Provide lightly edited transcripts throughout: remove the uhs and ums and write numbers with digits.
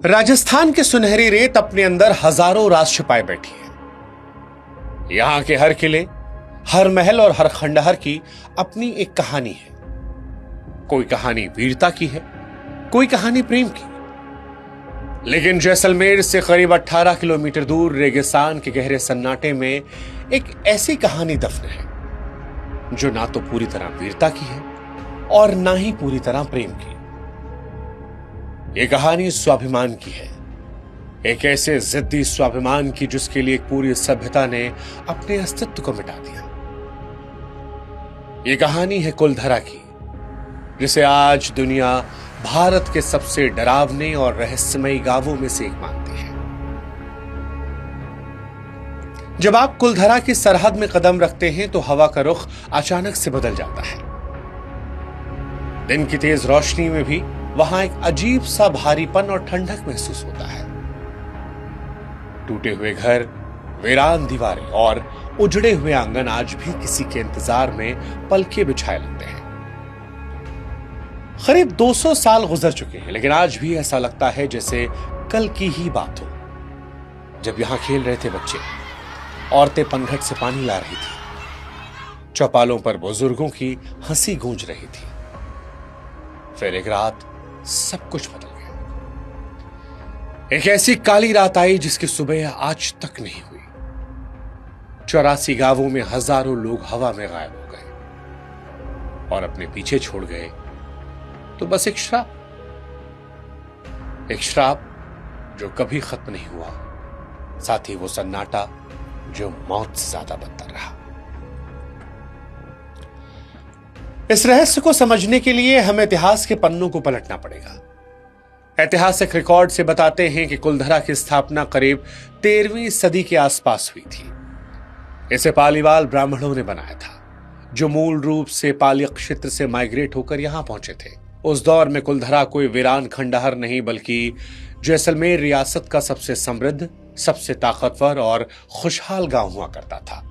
राजस्थान के सुनहरी रेत अपने अंदर हजारों राज छिपाए बैठी है। यहां के हर किले, हर महल और हर खंडहर की अपनी एक कहानी है। कोई कहानी वीरता की है, कोई कहानी प्रेम की। लेकिन जैसलमेर से करीब 18 किलोमीटर दूर रेगिस्तान के गहरे सन्नाटे में एक ऐसी कहानी दफन है जो ना तो पूरी तरह वीरता की है और ना ही पूरी तरह प्रेम की। यह कहानी स्वाभिमान की है, एक ऐसे जिद्दी स्वाभिमान की जिसके लिए एक पूरी सभ्यता ने अपने अस्तित्व को मिटा दिया। यह कहानी है कुलधरा की, जिसे आज दुनिया भारत के सबसे डरावने और रहस्यमयी गांवों में से एक मानती है। जब आप कुलधरा की सरहद में कदम रखते हैं तो हवा का रुख अचानक से बदल जाता है। दिन की तेज रोशनी में भी वहां एक अजीब सा भारीपन और ठंडक महसूस होता है। टूटे हुए घर, वीरान दीवारें और उजड़े हुए आंगन आज भी किसी के इंतजार में पलके बिछाए लगते हैं। करीब 200 साल गुजर चुके हैं, लेकिन आज भी ऐसा लगता है जैसे कल की ही बात हो, जब यहां खेल रहे थे बच्चे, औरतें पनघट से पानी ला रही थी, चौपालों पर बुजुर्गों की हंसी गूंज रही थी। फिर एक रात सब कुछ बदल गया। एक ऐसी काली रात आई जिसकी सुबह आज तक नहीं हुई। 84 गांवों में हजारों लोग हवा में गायब हो गए और अपने पीछे छोड़ गए तो बस एक श्राप जो कभी खत्म नहीं हुआ, साथ ही वो सन्नाटा जो मौत से ज्यादा बदतर रहा। इस रहस्य को समझने के लिए हमें इतिहास के पन्नों को पलटना पड़ेगा। ऐतिहासिक रिकॉर्ड से बताते हैं कि कुलधरा की स्थापना करीब 13वीं सदी के आसपास हुई थी। इसे पालीवाल ब्राह्मणों ने बनाया था, जो मूल रूप से पाली क्षेत्र से माइग्रेट होकर यहां पहुंचे थे। उस दौर में कुलधरा कोई वीरान खंडहर नहीं, बल्कि जैसलमेर रियासत का सबसे समृद्ध, सबसे ताकतवर और खुशहाल गांव हुआ करता था।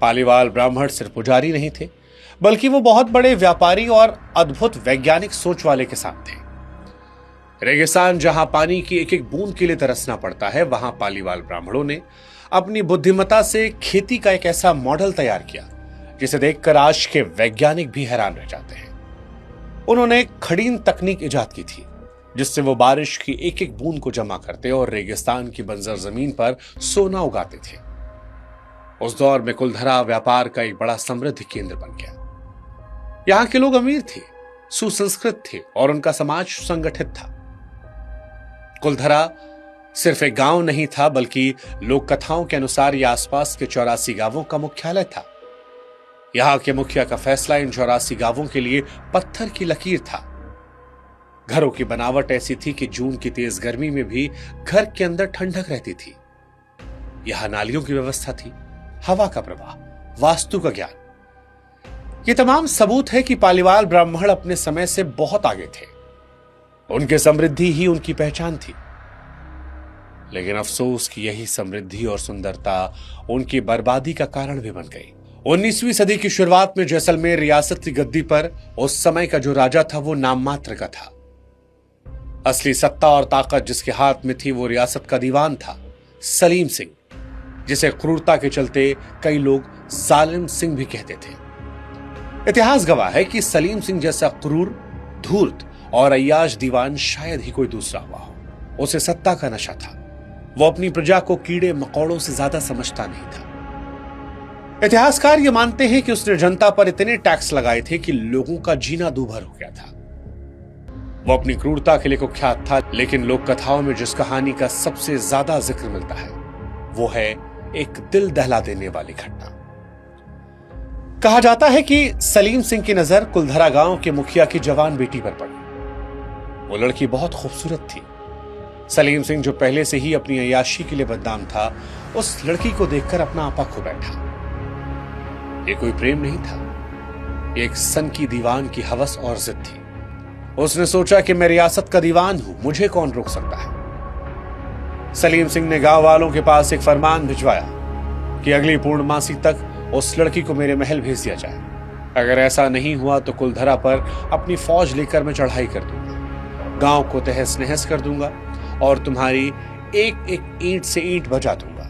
पालीवाल ब्राह्मण सिर्फ पुजारी नहीं थे, बल्कि वो बहुत बड़े व्यापारी और अद्भुत वैज्ञानिक सोच वाले किसान थे। रेगिस्तान जहां पानी की एक एक बूंद के लिए तरसना पड़ता है, वहां पालीवाल ब्राह्मणों ने अपनी बुद्धिमत्ता से खेती का एक ऐसा मॉडल तैयार किया जिसे देखकर आज के वैज्ञानिक भी हैरान रह जाते हैं। उन्होंने एक खड़ीन तकनीक इजाद की थी जिससे वो बारिश की एक एक बूंद को जमा करते और रेगिस्तान की बंजर जमीन पर सोना उगाते थे। उस दौर में कुलधरा व्यापार का एक बड़ा समृद्ध केंद्र बन गया। यहां के लोग अमीर थे, सुसंस्कृत थे और उनका समाज संगठित था। कुलधरा सिर्फ एक गांव नहीं था, बल्कि लोक कथाओं के अनुसार यह आसपास के 84 गांवों का मुख्यालय था। यहां के मुखिया का फैसला इन 84 गांवों के लिए पत्थर की लकीर था। घरों की बनावट ऐसी थी कि जून की तेज गर्मी में भी घर के अंदर ठंडक रहती थी। यहां नालियों की व्यवस्था थी, हवा का प्रवाह, वास्तु का ज्ञान। ये तमाम सबूत है कि पालीवाल ब्राह्मण अपने समय से बहुत आगे थे। उनकी समृद्धि ही उनकी पहचान थी। लेकिन अफसोस कि यही समृद्धि और सुंदरता उनकी बर्बादी का कारण भी बन गई। 19वीं सदी की शुरुआत में जैसलमेर रियासत की गद्दी पर उस समय का जो राजा था वो नाम मात्र का था। असली सत्ता और ताकत जिसके हाथ में थी वो रियासत का दीवान था, सलीम सिंह, जिसे क्रूरता के चलते कई लोग जालिम सिंह भी कहते थे। इतिहास गवाह है कि सलीम सिंह जैसा क्रूर, धूर्त और अय्याश दीवान शायद ही कोई दूसरा हुआ हो। उसे सत्ता का नशा था। वो अपनी प्रजा को कीड़े मकोड़ों से ज्यादा समझता नहीं था। इतिहासकार ये मानते हैं कि उसने जनता पर इतने टैक्स लगाए थे कि लोगों का जीना दूभर हो गया था। वो अपनी क्रूरता के लिए कुख्यात था, लेकिन लोक कथाओं में जिस कहानी का सबसे ज्यादा जिक्र मिलता है वो है एक दिल दहला देने वाली घटना। कहा जाता है कि सलीम सिंह की नजर कुलधरा गांव के मुखिया की जवान बेटी पर पड़ी। वो लड़की बहुत खूबसूरत थी। सलीम सिंह, जो पहले से ही अपनी अय्याशी के लिए बदनाम था, उस लड़की को देखकर अपना आपा खो बैठा। ये कोई प्रेम नहीं था, एक सन की दीवान की हवस और जिद थी। उसने सोचा कि मैं रियासत का दीवान हूं, मुझे कौन रोक सकता है। सलीम सिंह ने गांव वालों के पास एक फरमान भिजवाया कि अगली पूर्णमासी तक उस लड़की को मेरे महल भेज दिया जाए। अगर ऐसा नहीं हुआ तो कुलधरा पर अपनी फौज लेकर मैं चढ़ाई कर दूंगा, गांव को तहस नहस कर दूंगा और तुम्हारी एक एक ईंट से ईंट बजा दूंगा।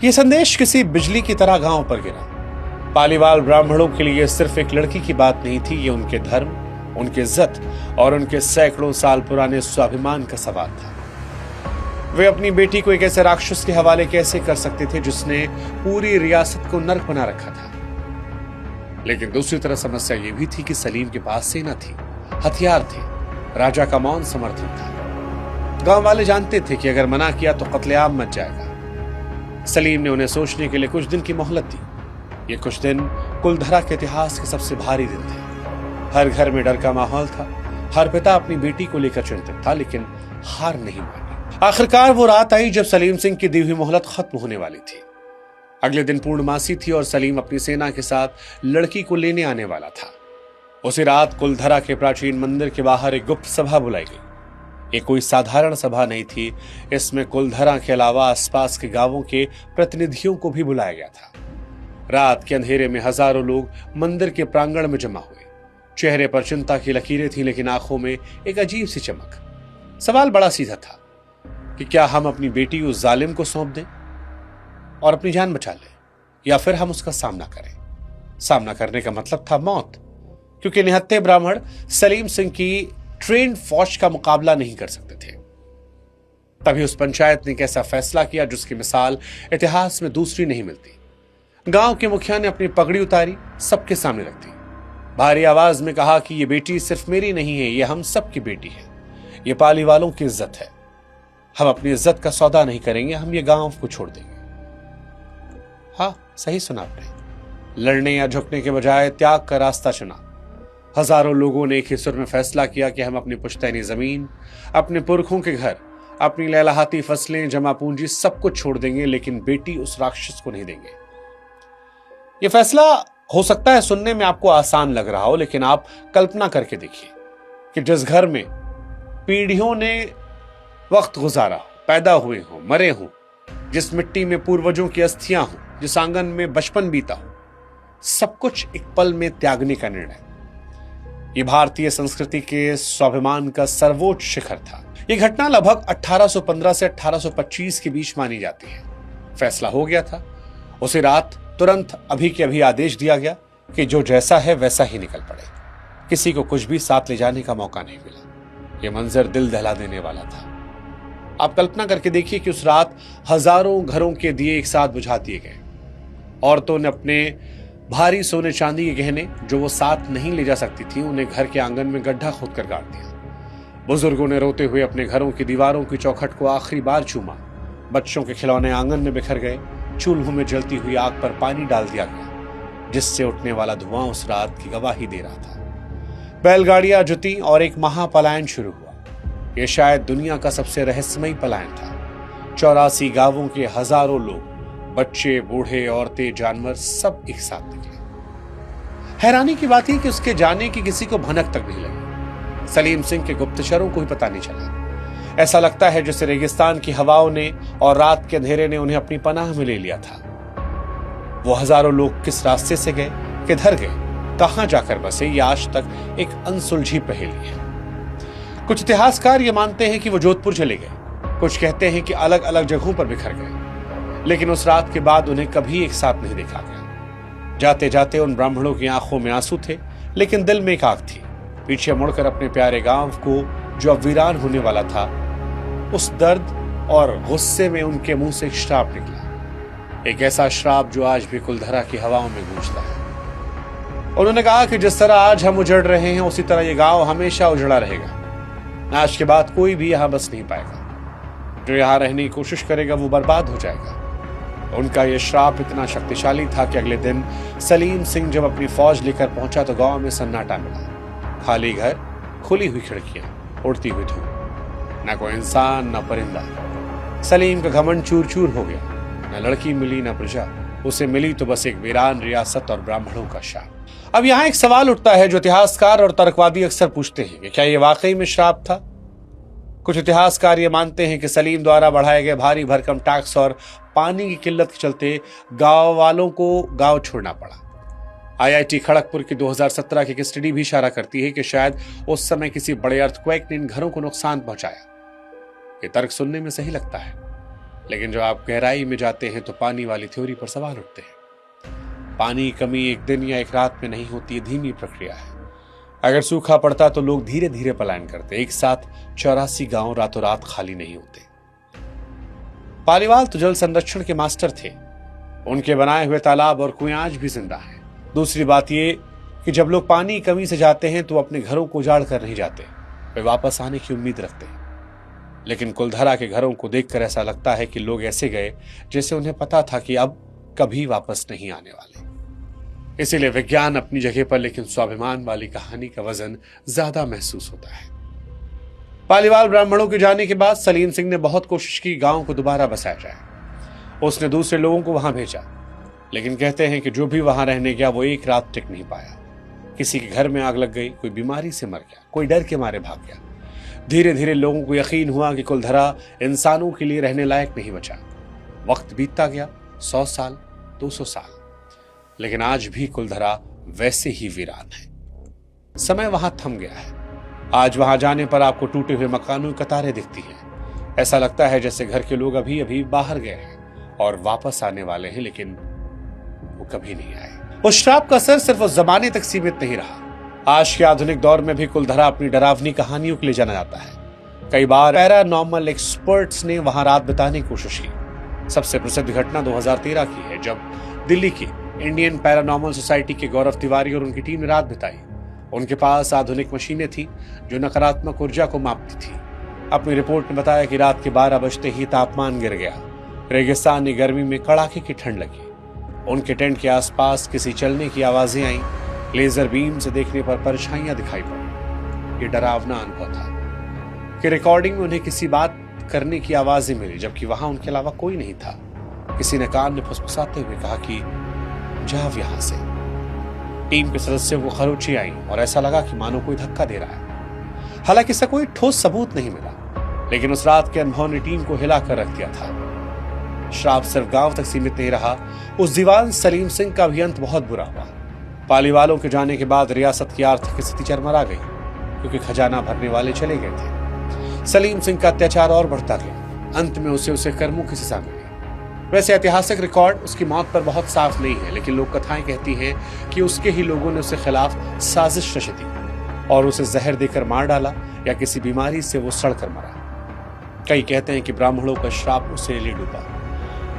यह संदेश किसी बिजली की तरह गांव पर गिरा। पालीवाल ब्राह्मणों के लिए सिर्फ एक लड़की की बात नहीं थी, ये उनके धर्म, उनकी इज्जत और उनके सैकड़ों साल पुराने स्वाभिमान का सवाल था। वे अपनी बेटी को एक ऐसे राक्षस के हवाले कैसे कर सकते थे जिसने पूरी रियासत को नर्क बना रखा था। लेकिन दूसरी तरफ समस्या यह भी थी कि सलीम के पास सेना थी, हथियार थे, राजा का मौन समर्थन था। गांव वाले जानते थे कि अगर मना किया तो कत्लेआम मच जाएगा। सलीम ने उन्हें सोचने के लिए कुछ दिन की मोहलत दी। ये कुछ दिन कुलधरा के इतिहास के सबसे भारी दिन थे। हर घर में डर का माहौल था। हर पिता अपनी बेटी को लेकर चिंतित था, लेकिन हार नहीं मानी। आखिरकार वो रात आई जब सलीम सिंह की दी हुई मोहलत खत्म होने वाली थी। अगले दिन पूर्णमासी थी और सलीम अपनी सेना के साथ लड़की को लेने आने वाला था। उसी रात कुलधरा के प्राचीन मंदिर के बाहर एक गुप्त सभा बुलाई गई। ये कोई साधारण सभा नहीं थी, इसमें कुलधरा के अलावा आसपास के गांवों के प्रतिनिधियों को भी बुलाया गया था। रात के अंधेरे में हजारों लोग मंदिर के प्रांगण में जमा हुए। चेहरे पर चिंता की लकीरें थीं, लेकिन आंखों में एक अजीब सी चमक। सवाल बड़ा सीधा था कि क्या हम अपनी बेटी उस जालिम को सौंप दें और अपनी जान बचा लें, या फिर हम उसका सामना करें। सामना करने का मतलब था मौत, क्योंकि निहत्थे ब्राह्मण सलीम सिंह की ट्रेंड फौज का मुकाबला नहीं कर सकते थे। तभी उस पंचायत ने एक ऐसा फैसला किया जिसकी मिसाल इतिहास में दूसरी नहीं मिलती। गांव के मुखिया ने अपनी पगड़ी उतारी, सबके सामने रख दी। भारी आवाज में कहा कि यह बेटी सिर्फ मेरी नहीं है, यह हम सबकी बेटी है। यह पाली वालों की इज्जत है। हम अपनी इज्जत का सौदा नहीं करेंगे, हम ये गांव को छोड़ देंगे। हाँ, सही सुना आपने। लड़ने या झुकने के बजाय त्याग का रास्ता चुना। हजारों लोगों ने एक ही सुर में फैसला किया कि हम अपनी पुश्तैनी जमीन, अपने पुरखों के घर, अपनी लहलहाती फसलें, जमा पूंजी सब कुछ छोड़ देंगे, लेकिन बेटी उस राक्षस को नहीं देंगे। यह फैसला हो सकता है सुनने में आपको आसान लग रहा हो, लेकिन आप कल्पना करके देखिए कि जिस घर में पीढ़ियों ने वक्त गुजारा, पैदा हुए हों, मरे हों, जिस मिट्टी में पूर्वजों की अस्थियां हों, जिस आंगन में बचपन बीता हो, सब कुछ एक पल में त्यागने का निर्णय। यह भारतीय संस्कृति के स्वाभिमान का सर्वोच्च शिखर था। यह घटना लगभग 1815 से 1825 के बीच मानी जाती है। फैसला हो गया था। उसी रात तुरंत अभी के अभी आदेश दिया गया कि जो जैसा है वैसा ही निकल पड़े। किसी को कुछ भी साथ ले जाने का मौका नहीं मिला। यह मंजर दिल दहला देने वाला था। आप कल्पना करके देखिए कि उस रात हजारों घरों के दिए एक साथ बुझा दिए गए। औरतों ने अपने भारी सोने चांदी के गहने जो वो साथ नहीं ले जा सकती थी, उन्हें घर के आंगन में गड्ढा खोदकर गाड़ दिया। बुजुर्गों ने रोते हुए अपने घरों की दीवारों की चौखट को आखिरी बार चूमा। बच्चों के खिलौने आंगन में बिखर गए। चूल्हों में जलती हुई आग पर पानी डाल दिया गया, जिससे उठने वाला धुआं उस रात की गवाही दे रहा था। बैलगाड़ियां जुती और एक महापलायन शुरू हुआ। यह शायद दुनिया का सबसे रहस्यमयी पलायन था। 84 गांवों के हजारों लोग, बच्चे, बूढ़े, औरतें, जानवर सब एक साथ निकले। हैरानी की बात है कि उसके जाने की किसी को भनक तक नहीं लगी। सलीम सिंह के गुप्तचरों को भी पता नहीं चला। ऐसा लगता है जैसे रेगिस्तान की हवाओं ने और रात के अंधेरे ने उन्हें अपनी पनाह में ले लिया था। वो हजारों लोग किस रास्ते से गए, किधर गए, कहां जाकर बसे, ये आज तक एक अनसुलझी पहेली है। कुछ इतिहासकार ये मानते हैं कि वो जोधपुर चले गए, कुछ कहते हैं कि अलग अलग जगहों पर बिखर गए, लेकिन उस रात के बाद उन्हें कभी एक साथ नहीं देखा गया। जाते जाते उन ब्राह्मणों की आंखों में आंसू थे, लेकिन दिल में एक आग थी। पीछे मुड़कर अपने प्यारे गांव को जो अब वीरान होने वाला था, उस दर्द और गुस्से में उनके मुंह से एक श्राप निकला, एक ऐसा श्राप जो आज भी कुलधरा की हवाओं में गूंजता है। उन्होंने कहा कि जिस तरह आज हम उजड़ रहे हैं, उसी तरह ये गांव हमेशा उजड़ा रहेगा। आज के बाद कोई भी यहां बस नहीं पाएगा। जो यहां रहने की कोशिश करेगा वो बर्बाद हो जाएगा। उनका यह श्राप इतना शक्तिशाली था कि अगले दिन सलीम सिंह जब अपनी फौज लेकर पहुंचा तो गांव में सन्नाटा मिला। खाली घर, खुली हुई खिड़कियां, उड़ती हुई धूप, न कोई इंसान न परिंदा। सलीम का घमंड चूर चूर हो गया। न लड़की मिली न प्रजा, उसे मिली तो बस एक वीरान रियासत और ब्राह्मणों का शाप। अब यहां एक सवाल उठता है जो इतिहासकार और तर्कवादी अक्सर पूछते हैं कि क्या यह वाकई में श्राप था? कुछ इतिहासकार ये मानते हैं कि सलीम द्वारा बढ़ाए गए भारी भरकम टैक्स और पानी की किल्लत के चलते गांव वालों को गांव छोड़ना पड़ा। IIT खड़गपुर की 2017 की एक स्टडी भी इशारा करती है कि शायद उस समय किसी बड़े अर्थक्वेक ने इन घरों को नुकसान पहुंचाया। ये तर्क सुनने में सही लगता है, लेकिन जब आप गहराई में जाते हैं तो पानी वाली थ्योरी पर सवाल उठते हैं। पानी की कमी एक दिन या एक रात में नहीं होती, है धीमी प्रक्रिया है। अगर सूखा पड़ता तो लोग धीरे धीरे पलायन करते। एक साथ 84 गांव रातों रात खाली नहीं होते। पालीवाल तो जल संरक्षण के मास्टर थे। उनके बनाए हुए तालाब और कुएं आज भी जिंदा हैं। दूसरी बात ये कि जब लोग पानी की कमी से जाते हैं तो अपने घरों को उजाड़ कर नहीं जाते, वे वापस आने की उम्मीद रखते हैं। लेकिन कुलधरा के घरों को देखकर ऐसा लगता है कि लोग ऐसे गए जैसे उन्हें पता था कि अब कभी वापस नहीं आने वाले। इसीलिए विज्ञान अपनी जगह पर, लेकिन स्वाभिमान वाली कहानी का वजन ज्यादा महसूस होता है। पालीवाल ब्राह्मणों के जाने के बाद सलीम सिंह ने बहुत कोशिश की गांव को दोबारा बसाया जाए। उसने दूसरे लोगों को वहां भेजा, लेकिन कहते हैं कि जो भी वहां रहने गया वो एक रात टिक नहीं पाया। किसी के घर में आग लग गई, कोई बीमारी से मर गया, कोई डर के मारे भाग गया। धीरे धीरे लोगों को यकीन हुआ कि कुलधरा इंसानों के लिए रहने लायक नहीं बचा। वक्त बीतता गया, 100 साल, 200 साल, लेकिन आज भी कुलधरा वैसे ही वीरान है। समय वहां थम गया है। आज वहां जाने पर आपको टूटे हुए मकानों की कतारें दिखती हैं। ऐसा लगता है जैसे घर के लोग अभी अभी बाहर गए हैं और वापस आने वाले हैं, लेकिन वो कभी नहीं आए। उस श्राप का असर सिर्फ उस जमाने तक सीमित नहीं रहा। आज के आधुनिक दौर में भी कुलधरा अपनी डरावनी कहानियों के लिए जाना जाता है। कई बार पैरानॉर्मल एक्सपर्ट्स ने वहां रात बिताने की कोशिश की। सबसे प्रसिद्ध घटना 2013 की है, जब दिल्ली की इंडियन पैरानॉर्मल सोसाइटी के गौरव तिवारी और उनकी टीम ने रात बिताई। उनके पास आधुनिक मशीनें थी जो नकारात्मक ऊर्जा को मापती थी। अपनी रिपोर्ट में बताया कि रात के 12 बजते ही तापमान गिर गया। रेगिस्तानी गर्मी में कड़ाके की ठंड लगी। उनके टेंट के आसपास किसी चलने की आवाजें आईं। लेजर बीम से देखने पर परछाइयां दिखाई पड़ी। ये डरावना अनुभव था कि रिकॉर्डिंग में उन्हें किसी बात करने की आवाजें मिली, जबकि वहां उनके अलावा कोई नहीं था। किसी ने कान में फुसफुसाते हुए कहा कि जाओ यहां से। टीम के सदस्यों को खरोंची आई और ऐसा लगा कि मानो कोई धक्का दे रहा है। हालांकि इसका कोई ठोस सबूत नहीं मिला, लेकिन उस रात के अनुभव ने टीम को हिलाकर रख दिया था। श्राप सिर्फ गांव तक सीमित नहीं रहा। उस दीवान सलीम सिंह का भी अंत बहुत बुरा हुआ। पालीवालों के जाने के बाद रियासत की आर्थिक स्थिति चरमरा गई, क्योंकि खजाना भरने वाले चले गए थे। सलीम सिंह का अत्याचार और बढ़ता गया। अंत में उसे कर्मों की सजा मिली। वैसे ऐतिहासिक रिकॉर्ड उसकी मौत पर बहुत साफ नहीं है, लेकिन लोक कथाएं कहती हैं कि उसके ही लोगों ने उसके खिलाफ साजिश रची थी और उसे जहर देकर मार डाला या किसी बीमारी से वो सड़कर मरा। कई कहते हैं कि ब्राह्मणों का श्राप उसे ले डूबा।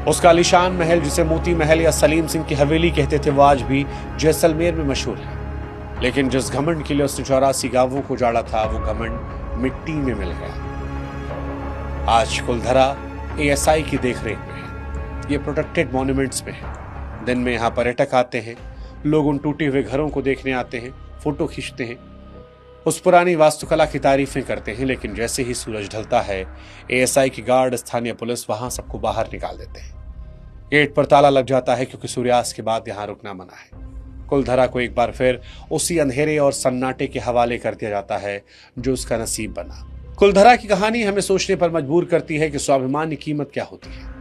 उसका आलीशान महल, जिसे मोती महल या सलीम सिंह की हवेली कहते थे, वो आज भी जैसलमेर में मशहूर है। लेकिन जिस घमंड के लिए उसने 84 गांवों को उजाड़ा था, वो घमंड मिट्टी में मिल गया। आज कुलधरा ASI की देखरेख में है। ये प्रोटेक्टेड मॉन्यूमेंट्स में है। दिन में यहाँ पर्यटक आते हैं, लोग उन टूटे हुए घरों को देखने आते हैं, फोटो खींचते हैं, उस पुरानी वास्तुकला की तारीफें करते हैं। लेकिन जैसे ही सूरज ढलता है, ASI की गार्ड, स्थानीय पुलिस वहां सबको बाहर निकाल देते हैं। गेट पर ताला लग जाता है, क्योंकि सूर्यास्त के बाद यहाँ रुकना मना है। कुलधरा को एक बार फिर उसी अंधेरे और सन्नाटे के हवाले कर दिया जाता है जो उसका नसीब बना। कुलधरा की कहानी हमें सोचने पर मजबूर करती है कि स्वाभिमान की कीमत क्या होती है।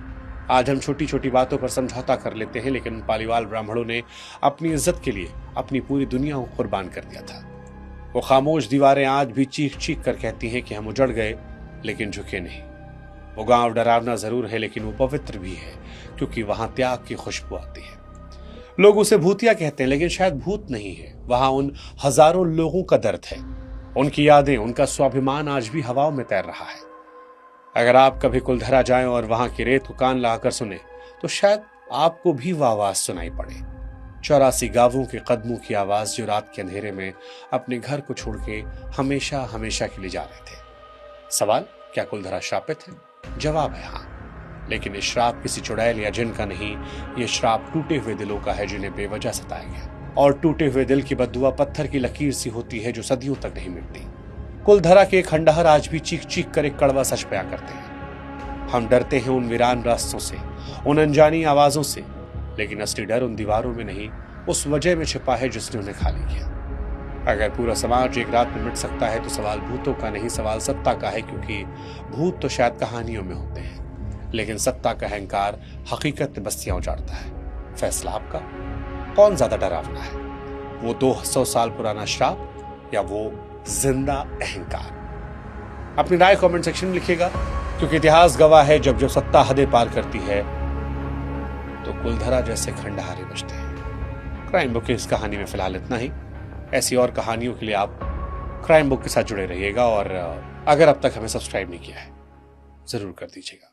आज हम छोटी छोटी बातों पर समझौता कर लेते हैं, लेकिन पालीवाल ब्राह्मणों ने अपनी इज्जत के लिए अपनी पूरी दुनिया को कुर्बान कर दिया था। वो खामोश दीवारें आज भी चीख चीख कर कहती हैं कि हम उजड़ गए लेकिन झुके नहीं। वो गांव डरावना जरूर है, लेकिन वो पवित्र भी है, क्योंकि वहां त्याग की खुशबू आती है। लोग उसे भूतिया कहते हैं, लेकिन शायद भूत नहीं है। वहां उन हजारों लोगों का दर्द है, उनकी यादें, उनका स्वाभिमान आज भी हवाओं में तैर रहा है। अगर आप कभी कुलधरा जाएं और वहां की रेत को कान लगाकर सुने, तो शायद आपको भी वो आवाज सुनाई पड़े। 84 गांवों के कदमों की आवाज जो रात के अंधेरे में अपने घर को छोड़ के हमेशा हमेशा के लिए जा रहे थे। सवाल, क्या कुलधरा श्रापित है? जवाब है हाँ, लेकिन ये श्राप किसी चुड़ैल या जिन का नहीं। ये श्राप टूटे हुए दिलों का है, जिन्हें बेवजह सताया गया। और टूटे हुए दिल की बद्दुआ पत्थर की लकीर सी होती है, जो सदियों तक नहीं मिटती। कुलधरा के खंडहर आज भी चीख चीख कर एक कड़वा सच बयां करते हैं। हम डरते हैं उन वीरान रास्तों से, उन अनजानी आवाजों से, लेकिन असली डर उन दीवारों में नहीं, उस वजह में छिपा है जिसने उन्हें खाली किया। अगर पूरा समाज एक रात में मिट सकता है, तो सवाल भूतों का नहीं, सवाल सत्ता का है। क्योंकि भूत तो शायद कहानियों में होते हैं, लेकिन सत्ता का अहंकार हकीकत में बस्तियां उजाड़ता है। फैसला आपका, कौन ज्यादा डरावना है? वो 200 साल पुराना श्राप या वो जिंदा अहंकार? अपनी राय कमेंट सेक्शन में लिखिएगा। क्योंकि इतिहास गवाह है, जब जब सत्ता हदें पार करती है तो कुलधरा जैसे खंडहारे बचते हैं। क्राइम बुक की इस कहानी में फिलहाल इतना ही। ऐसी और कहानियों के लिए आप क्राइम बुक के साथ जुड़े रहिएगा और अगर अब तक हमें सब्सक्राइब नहीं किया है जरूर कर दीजिएगा।